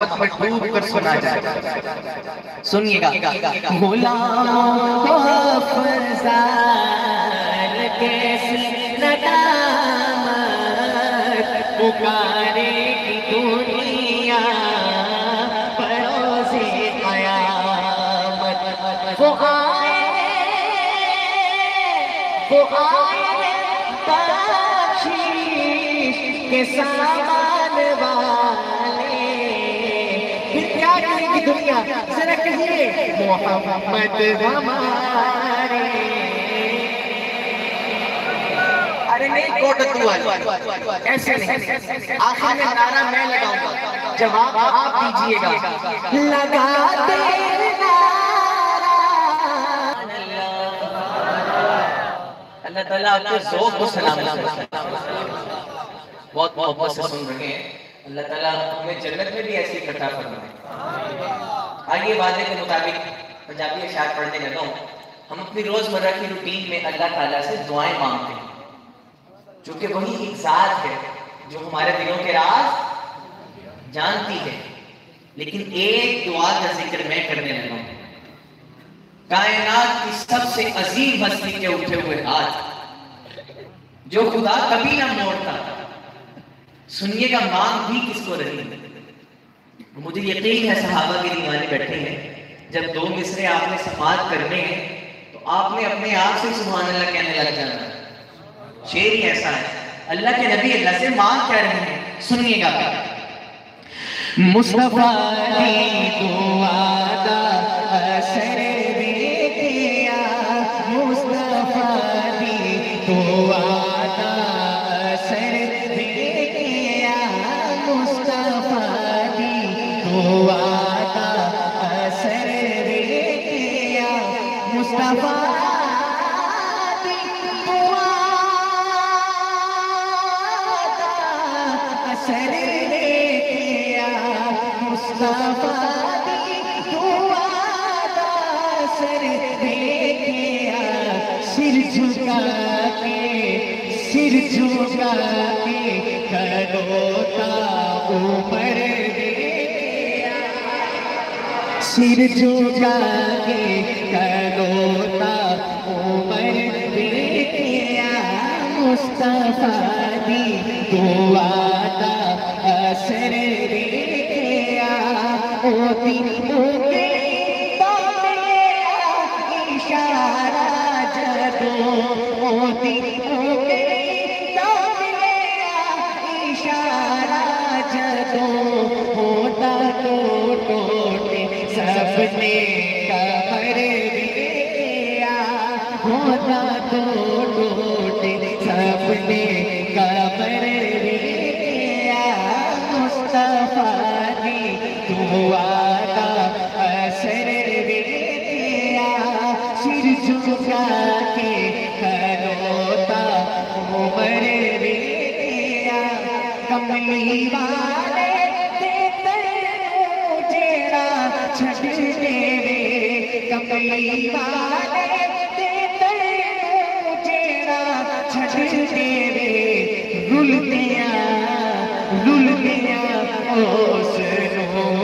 میں ڈوب کر سنا جائے. سنیے گا. غلاموں کو افزار کیسی ندامت پکارے گی دنیا بروز قیامت. وہ آئے بخشش کے سامان والے. کیا کرے گی دنیا؟ ذرا کہیے محمد ہمارے. ارے نہیں کوٹ دعا ایسے نہیں، آخر میں نعرہ میں لگاؤں گا، جواب آپ دیجئے گا. لگا دے نعرہ. اللہ تعالیٰ آپ کے ذوق کو سلام بہت محبت سے سن رہے ہیں. اللہ تعالیٰ ہمیں جنت میں بھی ایسی اکٹھا فرمائے. آئیے وعدے کے مطابق پنجابی اشعار پڑھنے لگا ہوں. ہم اپنی روزمرہ کی روٹین میں اللہ تعالیٰ سے دعائیں مانگتے ہیں، چونکہ وہی ایک ذات ہے جو ہمارے دلوں کے راز جانتی ہے. لیکن ایک دعا کا ذکر میں کرنے لگا ہوں. کائنات کی سب سے عظیم ہستی کے اٹھے ہوئے ہاتھ جو خدا کبھی نہ موڑتا. سنیے گا مانگ بھی کس کو رہی. مجھے یقین ہے صحابہ کے دیوانے بیٹھے ہیں، جب دو مصرے آپ نے سماعت کرنے ہیں تو آپ نے اپنے آپ سے سبحان اللہ کہنے لگ جانا. شعر ہی ایسا ہے. اللہ کے نبی اللہ سے مانگ کیا رہے ہیں، سنیے گا. مصطفیٰ کی دعا دا اثر دیکھیا، مصطفیٰ کی دعا دا اثر دیکھیا، مصطفیٰ کی دعا دا اثر دیکھیا، مصطفیٰ کی دعا دا اثر دیکھیا، مصطفیٰ کی دعا دا اثر دیکھیا. سر جھکا کے کھڑوتا عمر دیکھیا، سر جھکا کے کھڑوتا عمر دیکھیا، مصطفیٰ کی دعا دا اثر دیکھیا. او دلوں کے اشارہ جدوں، او دلوں کے اشارہ جدوں ہوتا تو ٹوٹے سب نے قبر دیا، ہوتا تو ٹوٹے سب نے قبر دیا. مصطفیٰ کی دعا دا اثر دیکھیا، سر جھکا کے کھڑوتا عمر دیکھیا. کملی والے تے تینوں جیڑا چھڈ دیوے، کملی والے تے تینوں جیڑا چھڈ دیوے. رلدیاں اس نوں